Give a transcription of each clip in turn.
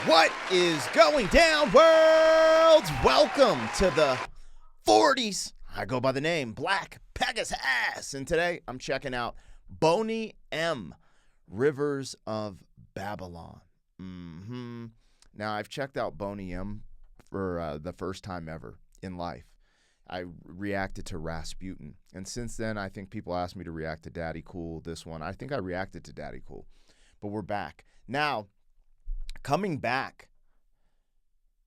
What is going down, world? Welcome to the 40s. I go by the name Black Pegasus, and today I'm checking out Boney M, Rivers of Babylon. Now, I've checked out Boney M for the first time ever in life. I reacted to Rasputin, and since then, I think people ask me to react to Daddy Cool, this one. I think I reacted to Daddy Cool, but we're back. Now, coming back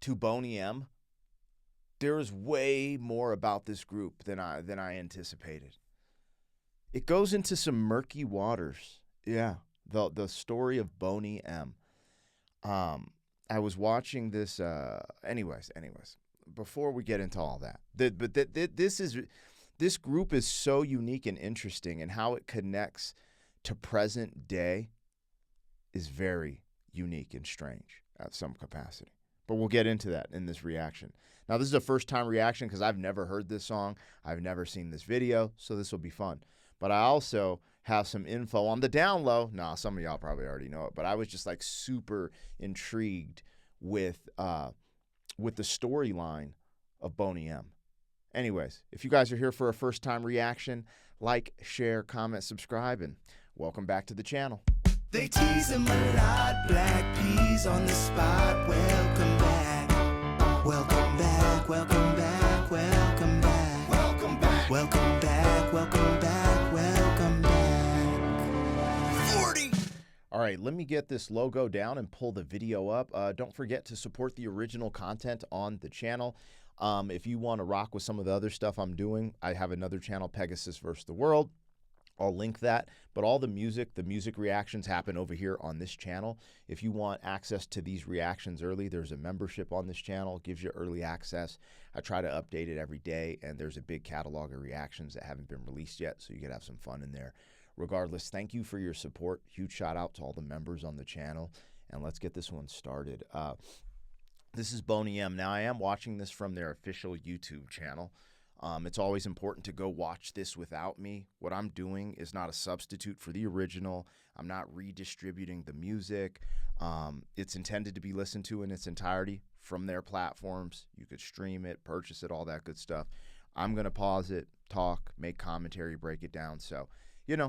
to Boney M, there is way more about this group than I anticipated. It goes into some murky waters. Yeah, the story of Boney M. I was watching this. Anyways. Before we get into all that, this group is so unique and interesting, and how it connects to present day is very unique and strange at some capacity. But we'll get into that in this reaction. Now, this is a first-time reaction because I've never heard this song. I've never seen this video, so this will be fun. But I also have some info on the down low. Nah, some of y'all probably already know it, but I was just like super intrigued with the storyline of Boney M. Anyways, if you guys are here for a first-time reaction, like, share, comment, subscribe, and welcome back to the channel. They tease him a lot, black peas on the spot. Welcome back, welcome back, welcome back, welcome back, welcome back, welcome back, welcome back, welcome back. 40. All right, let me get this logo down and pull the video up. Don't forget to support the original content on the channel. If you want to rock with some of the other stuff I'm doing, I have another channel, Pegasus vs. the World. I'll link that, but all the music reactions happen over here on this channel. If you want access to these reactions early, there's a membership on this channel. It gives you early access. I try to update it every day, and there's a big catalog of reactions that haven't been released yet, so you can have some fun in there. Regardless, thank you for your support. Huge shout out to all the members on the channel, and let's get this one started. This is Boney M. Now, I am watching this from their official YouTube channel. It's always important to go watch this without me. What I'm doing is not a substitute for the original. I'm not redistributing the music. It's intended to be listened to in its entirety from their platforms. You could stream it, purchase it, all that good stuff. I'm going to pause it, talk, make commentary, break it down. So,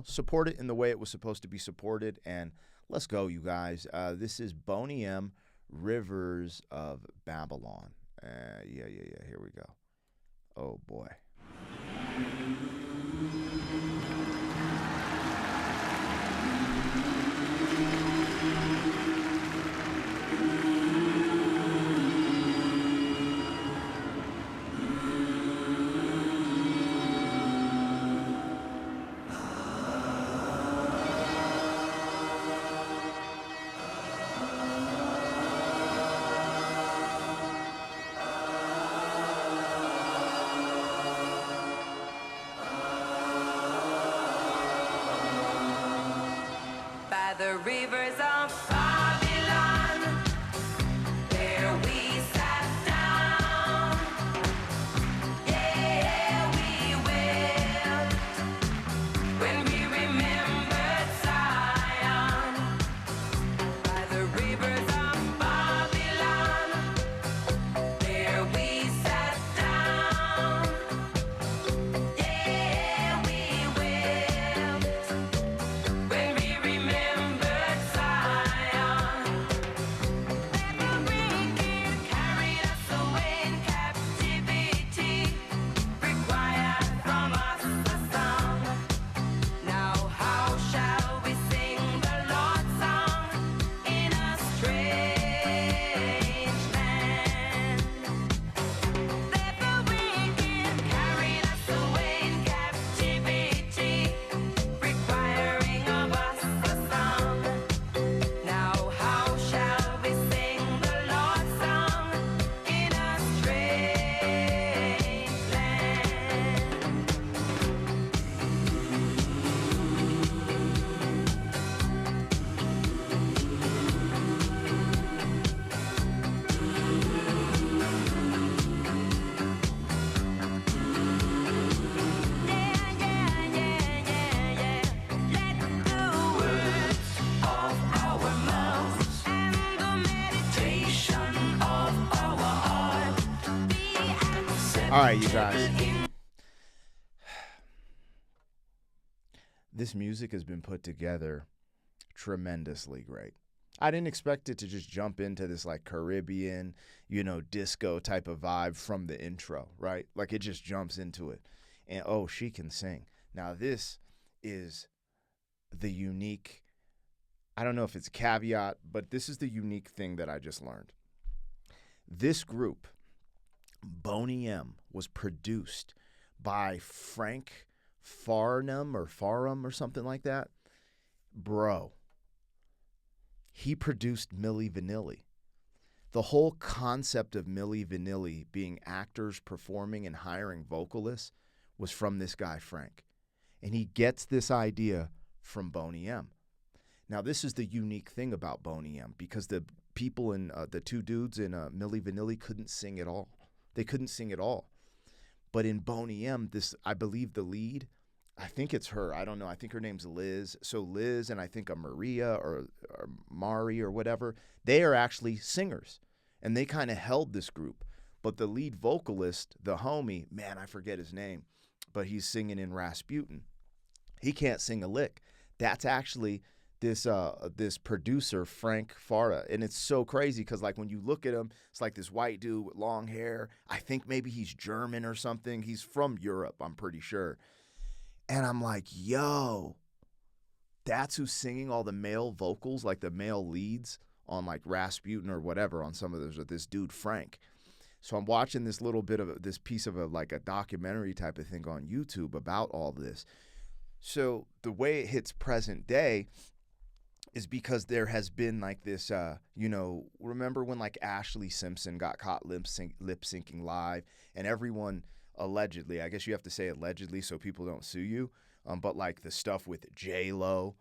support it in the way it was supposed to be supported. And let's go, you guys. This is Boney M, Rivers of Babylon. Yeah. Here we go. Oh, boy. The rivers of Babylon, there we sat down. Yeah, we wept when we remembered Zion. By the rivers of Babylon, there we sat down. Yeah, we wept when we remembered Zion. All right, you guys. This music has been put together tremendously great. I didn't expect it to just jump into this like Caribbean, disco type of vibe from the intro, right? Like it just jumps into it. And oh, she can sing. Now this is the unique, I don't know if it's caveat, but this is the unique thing that I just learned. This group, Boney M, was produced by Frank Farnham or something like that. Bro, he produced MILLI Vanilli. The whole concept of MILLI Vanilli being actors performing and hiring vocalists was from this guy, Frank. And he gets this idea from Boney M. Now, this is the unique thing about Boney M, because the people in the two dudes in MILLI Vanilli couldn't sing at all. They couldn't sing at all. But in Boney M, I believe the lead, I think it's her. I don't know. I think her name's Liz. So Liz and I think a Maria or Mari or whatever, they are actually singers. And they kind of held this group. But the lead vocalist, the homie, man, I forget his name, but he's singing in Rasputin. He can't sing a lick. That's actually this producer, Frank Farah. And it's so crazy because like when you look at him, it's like this white dude with long hair. I think maybe he's German or something. He's from Europe, I'm pretty sure. And I'm like, yo, that's who's singing all the male vocals, like the male leads on like Rasputin or whatever on some of those, with this dude, Frank. So I'm watching this little bit of this piece of like a documentary type of thing on YouTube about all this. So the way it hits present day is because there has been like this, remember when like Ashley Simpson got caught lip syncing live, and everyone allegedly, I guess you have to say allegedly so people don't sue you, but like the stuff with J-Lo,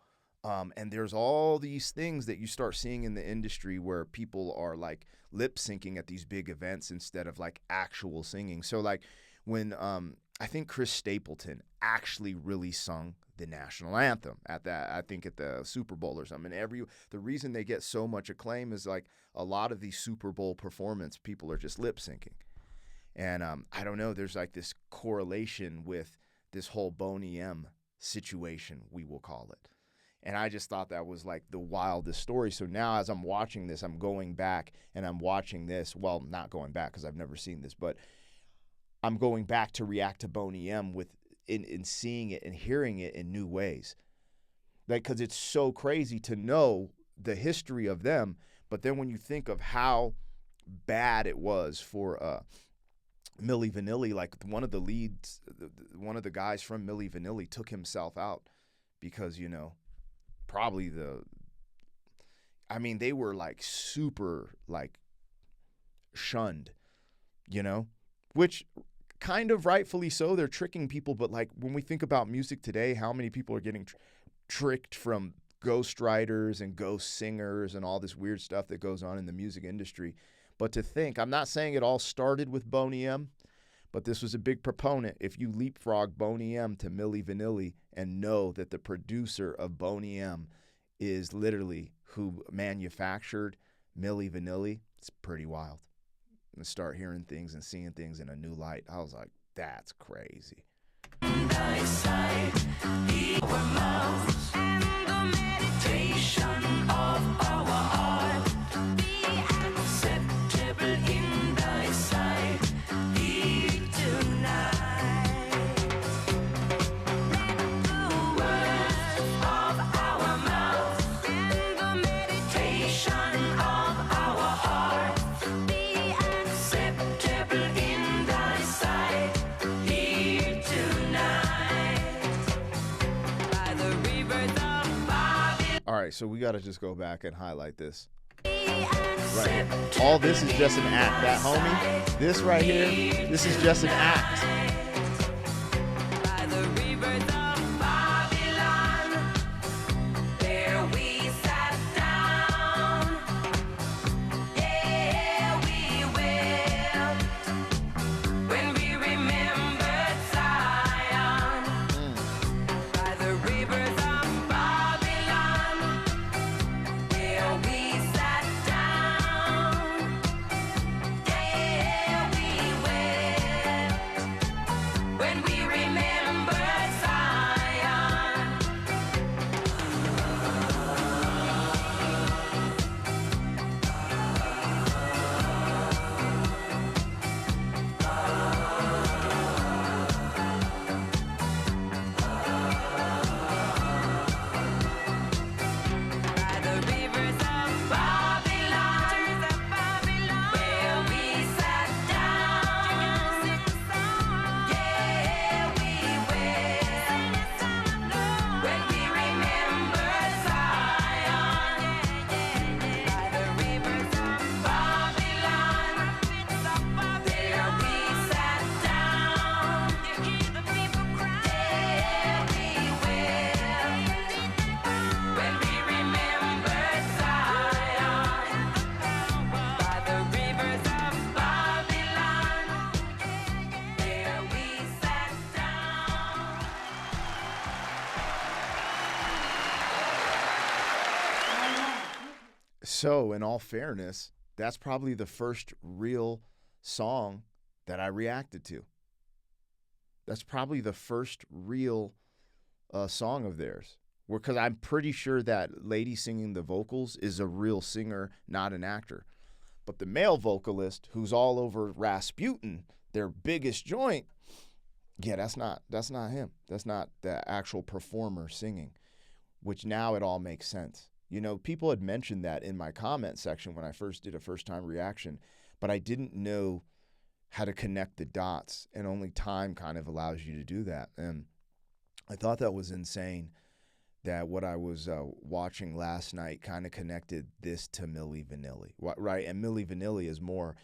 and there's all these things that you start seeing in the industry where people are like lip syncing at these big events instead of like actual singing. So like when I think Chris Stapleton actually really sung the national anthem at the Super Bowl or something. And the reason they get so much acclaim is like a lot of these Super Bowl performance people are just lip syncing. And I don't know, there's like this correlation with this whole Boney M situation, we will call it. And I just thought that was like the wildest story. So now as I'm watching this, I'm going back and I'm watching this. Well, not going back because I've never seen this, but I'm going back to react to Boney M in seeing it and hearing it in new ways. Like, because it's so crazy to know the history of them. But then when you think of how bad it was for MILLI Vanilli, like one of the leads, one of the guys from MILLI Vanilli took himself out because, probably they were like super like shunned, which kind of rightfully so. They're tricking people. But like when we think about music today, how many people are getting tricked from ghostwriters and ghost singers and all this weird stuff that goes on in the music industry. But to think, I'm not saying it all started with Boney M, but this was a big proponent. If you leapfrog Boney M to MILLI Vanilli and know that the producer of Boney M is literally who manufactured MILLI Vanilli, it's pretty wild. And start hearing things and seeing things in a new light. I was like, that's crazy. Thy sight, our mouths, and the meditation of our heart be acceptable in thy sight, be tonight. Let the words of our mouths and the meditation of our heart be acceptable in thy sight, here tonight. By the rivers of Babylon. All right, so we got to just go back and highlight this. Right here. All this is just an act. That homie, this right here, this is just an act. By the rivers of Babylon, there we sat down. Yeah, we will. When we remembered Zion. By the rivers of Babylon, there we sat down. Yeah, we will. So, in all fairness, that's probably the first real song that I reacted to. That's probably the first real song of theirs. Because I'm pretty sure that lady singing the vocals is a real singer, not an actor. But the male vocalist, who's all over Rasputin, their biggest joint, yeah, that's not him. That's not the actual performer singing. Which now it all makes sense. You know, people had mentioned that in my comment section when I first did a first-time reaction, but I didn't know how to connect the dots, and only time kind of allows you to do that. And I thought that was insane that what I was watching last night kind of connected this to MILLI Vanilli, right? And MILLI Vanilli is more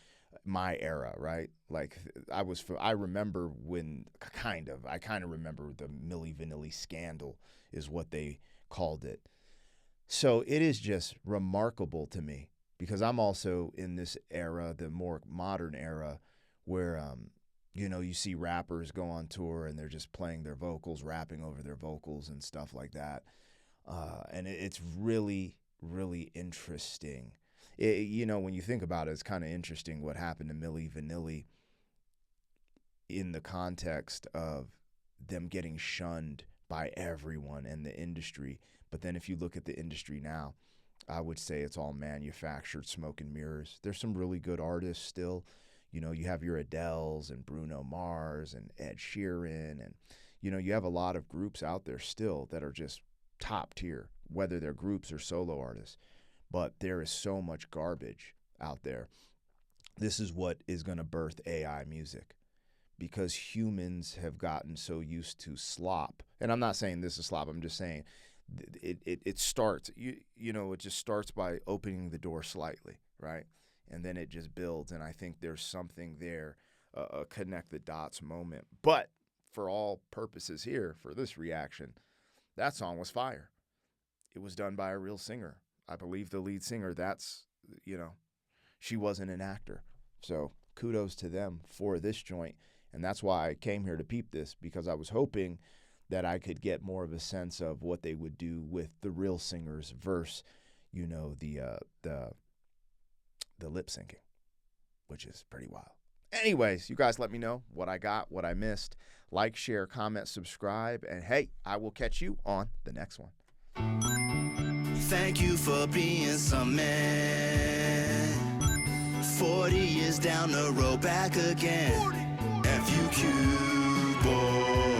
my era, right? Like I remember when I kind of remember the MILLI Vanilli scandal is what they called it. So it is just remarkable to me because I'm also in this era, the more modern era, where you know, you see rappers go on tour and they're just playing their vocals, rapping over their vocals and stuff like that. And it's really, really interesting. You know, when you think about it, it's kind of interesting what happened to MILLI Vanilli in the context of them getting shunned by everyone in the industry. But then if you look at the industry now, I would say it's all manufactured smoke and mirrors. There's some really good artists still. You know, you have your Adeles and Bruno Mars and Ed Sheeran. And, you know, you have a lot of groups out there still that are just top tier, whether they're groups or solo artists. But there is so much garbage out there. This is what is going to birth AI music because humans have gotten so used to slop. And I'm not saying this is slop. I'm just saying it starts, you know, it just starts by opening the door slightly, right? And then it just builds. And I think there's something there, a connect the dots moment. But for all purposes here, for this reaction, that song was fire. It was done by a real singer. I believe the lead singer, that's, you know, she wasn't an actor. So kudos to them for this joint. And that's why I came here to peep this, because I was hoping that I could get more of a sense of what they would do with the real singers versus, you know, the lip syncing, which is pretty wild. Anyways, you guys let me know what I got, what I missed. Like, share, comment, subscribe, and hey, I will catch you on the next one. Thank you for being some man. 40 years down the road, back again. FUQ boy.